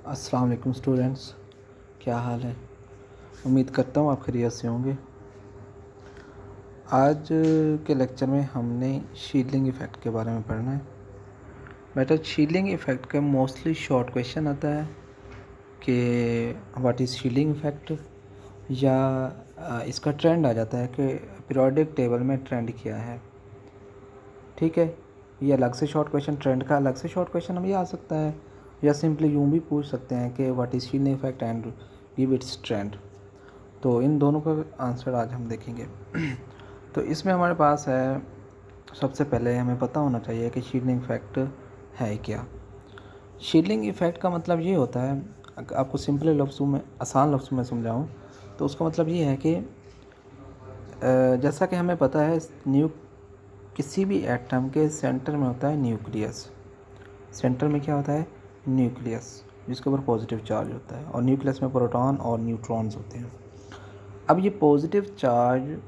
अस्सलाम वालेकुम स्टूडेंट्स, क्या हाल है। उम्मीद करता हूँ आप खैरियत से होंगे। आज के लेक्चर में हमने शील्डिंग इफ़ेक्ट के बारे में पढ़ना है। बेटा, शील्डिंग इफ़ेक्ट का मोस्टली शॉर्ट क्वेश्चन आता है कि व्हाट इज़ शील्डिंग इफ़ेक्ट, या इसका ट्रेंड आ जाता है कि पीरियोडिक टेबल में ट्रेंड क्या है। ठीक है, ये अलग से शॉर्ट क्वेश्चन, ट्रेंड का अलग से शॉर्ट क्वेश्चन भी आ सकता है, या सिंपली यूँ भी पूछ सकते हैं कि what is shielding effect and give its trend. तो इन दोनों का आंसर आज हम देखेंगे। तो इसमें हमारे पास है, सबसे पहले हमें पता होना चाहिए कि शील्डिंग इफ़ेक्ट है क्या। शील्डिंग इफ़ेक्ट का मतलब ये होता है, आपको सिंपल लफ्ज़ों में, आसान लफ्ज़ों में समझाऊँ तो उसका मतलब ये है कि जैसा कि हमें पता है, किसी भी एटम के सेंटर में होता है न्यूक्लियस। सेंटर में क्या होता है? न्यूक्लियस, जिसके ऊपर पॉजिटिव चार्ज होता है, और न्यूक्लियस में प्रोटॉन और न्यूट्रॉन्स होते हैं। अब ये पॉजिटिव चार्ज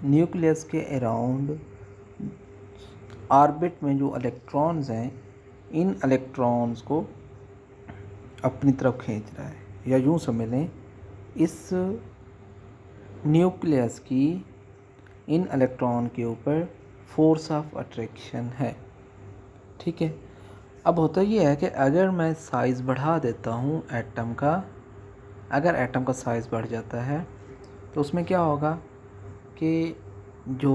न्यूक्लियस के अराउंड ऑर्बिट में जो इलेक्ट्रॉन्स हैं, इन इलेक्ट्रॉन्स को अपनी तरफ खींच रहा है, या यूँ समझ लें, इस न्यूक्लियस की इन इलेक्ट्रॉन के ऊपर फोर्स ऑफ अट्रैक्शन है। ठीक है, अब होता ये है कि अगर मैं साइज़ बढ़ा देता हूँ एटम का, अगर एटम का साइज़ बढ़ जाता है तो उसमें क्या होगा कि जो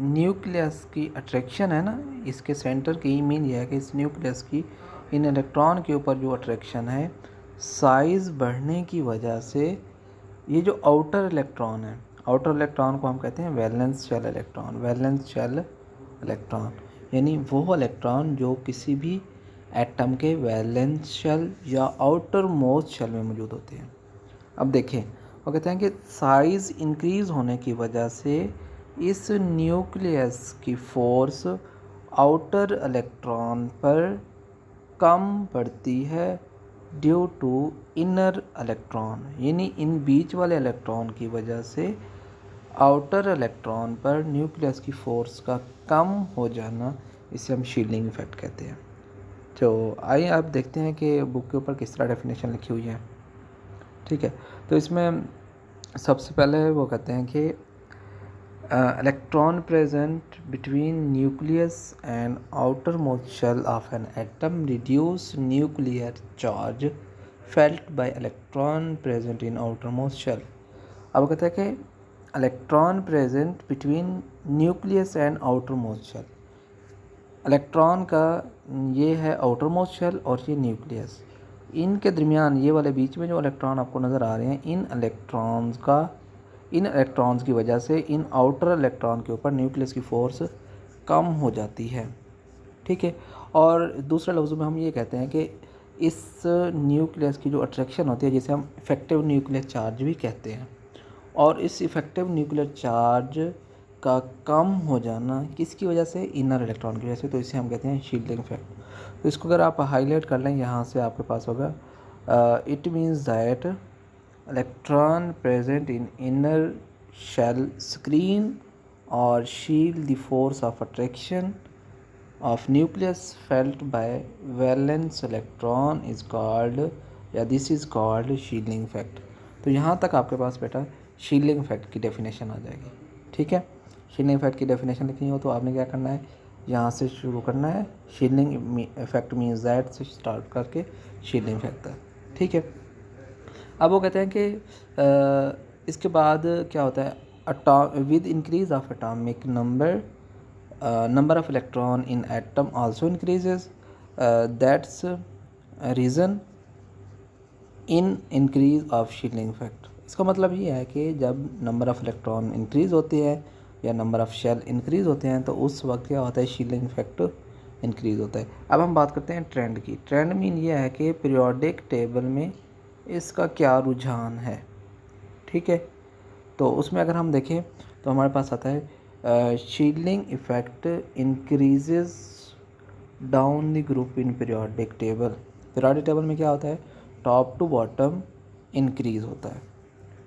न्यूक्लियस की अट्रैक्शन है ना, इसके सेंटर की मीन ये है कि इस न्यूक्लियस की इन इलेक्ट्रॉन के ऊपर जो अट्रैक्शन है, साइज़ बढ़ने की वजह से ये जो आउटर इलेक्ट्रॉन है, आउटर इलेक्ट्रॉन को हम कहते हैं valence shell electron. Valence shell electron यानी वो इलेक्ट्रॉन जो किसी भी एटम के वैलेंस शेल या आउटर मोस्ट शेल में मौजूद होते हैं। अब देखें, वो कहते हैं कि साइज़ इंक्रीज़ होने की वजह से इस न्यूक्लियस की फोर्स आउटर इलेक्ट्रॉन पर कम पड़ती है ड्यू टू इनर इलेक्ट्रॉन, यानी इन बीच वाले इलेक्ट्रॉन की वजह से आउटर इलेक्ट्रॉन पर न्यूक्लियस की फोर्स का कम हो जाना, इसे हम शील्डिंग इफ़ेक्ट कहते हैं। तो आइए आप देखते हैं कि बुक के ऊपर किस तरह डेफिनेशन लिखी हुई है। ठीक है, तो इसमें सबसे पहले वो कहते हैं कि electron present between nucleus and outermost shell of an atom reduce nuclear charge felt by electron present in outermost shell. अब कहते हैं कि electron present between nucleus and outermost shell, electron का ये है outer most shell और ये nucleus, इनके दरमियान ये वाले बीच में जो इलेक्ट्रॉन आपको नज़र आ रहे हैं, इन इलेक्ट्रॉन्स की वजह से इन आउटर इलेक्ट्रॉन के ऊपर न्यूक्लियस की फ़ोर्स कम हो जाती है। ठीक है, और दूसरे लफ्ज़ों में हम ये कहते हैं कि इस न्यूक्लियस की जो अट्रैक्शन होती है, जिसे हम इफ़ेक्टिव न्यूक्लियर चार्ज भी कहते हैं, और इस इफ़ेक्टिव न्यूक्लियर चार्ज का कम हो जाना किसकी वजह से? इनर इलेक्ट्रॉन की वजह से। तो इसे हम कहते हैं शील्डिंग इफेक्ट। तो इसको अगर आप हाईलाइट कर लें, यहाँ से आपके पास होगा, it means that electron present in inner shell screen और shield the force of attraction of nucleus felt by valence electron is called, या this is called shielding effect. तो यहाँ तक आपके पास बेटा शील्डिंग इफेक्ट की डेफिनेशन आ जाएगी। ठीक है, शील्डिंग इफेक्ट की डेफिनेशन लिखनी हो तो आपने क्या करना है, यहाँ से शुरू करना है, शील्डिंग इफेक्ट मीन्स दैट से स्टार्ट करके शील्डिंग इफेक्ट तक। ठीक है, अब वो कहते हैं कि इसके बाद क्या होता है, with increase of atomic number of electron in atom also increases, that's reason in increase of shielding effect. इसका मतलब ये है कि जब नंबर ऑफ़ इलेक्ट्रॉन इंक्रीज़ होती है या नंबर ऑफ़ शेल इंक्रीज़ होते हैं, तो उस वक्त क्या होता है, शील्डिंग इफेक्ट इंक्रीज़ होता है। अब हम बात करते हैं ट्रेंड की। ट्रेंड मीन ये है कि पीरियोडिक टेबल में इसका क्या रुझान है। ठीक है, तो उसमें अगर हम देखें तो हमारे पास आता है shielding effect increases down the group in periodic table. Periodic table में क्या होता है, टॉप टू बॉटम इंक्रीज़ होता है।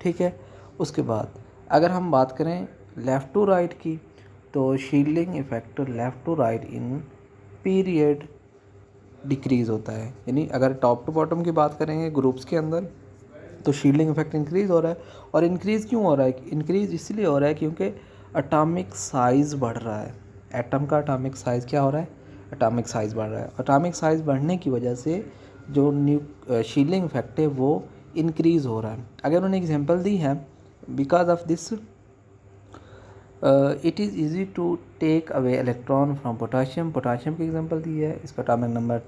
ठीक है, उसके बाद अगर हम बात करें लेफ़्ट टू राइट की, तो shielding effect left to right in period decrease होता है। यानी अगर टॉप टू बॉटम की बात करेंगे ग्रुप्स के अंदर तो शील्डिंग इफेक्ट इंक्रीज़ हो रहा है। और इंक्रीज़ क्यों हो रहा है? इंक्रीज़ इसलिए हो रहा है क्योंकि एटॉमिक साइज़ बढ़ रहा है। एटम का एटॉमिक साइज़ क्या हो रहा है? एटॉमिक साइज़ बढ़ रहा है। एटॉमिक साइज़ बढ़ने की वजह से जो शील्डिंग इफेक्ट है वो इंक्रीज़ हो रहा है। अगर उन्होंने एग्जांपल दी है, because of this it is easy to take away electron from potassium. Potassium की एग्जांपल दी है, इसका एटॉमिक नंबर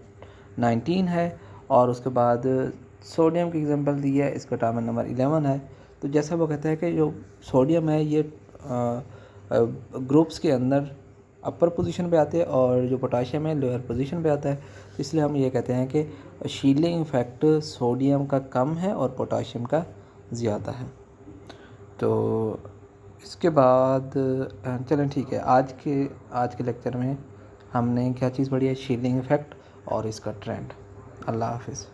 19 है। और उसके बाद सोडियम की एग्जांपल दी है, इसका एटॉमिक नंबर 11 है। तो जैसा वो कहता है कि जो सोडियम है ये ग्रुप्स के अंदर अपर पोजीशन पे आते हैं और जो पोटाशियम है लोअर पोजीशन पे आता है। तो इसलिए हम ये कहते हैं कि शील्डिंग इफेक्ट सोडियम का कम है और पोटाशियम का ज़्यादा है। तो इसके बाद चलें ठीक है, आज के लेक्चर में हमने क्या चीज़ पढ़ी है? शील्डिंग इफेक्ट और इसका ट्रेंड। अल्लाह हाफिज़।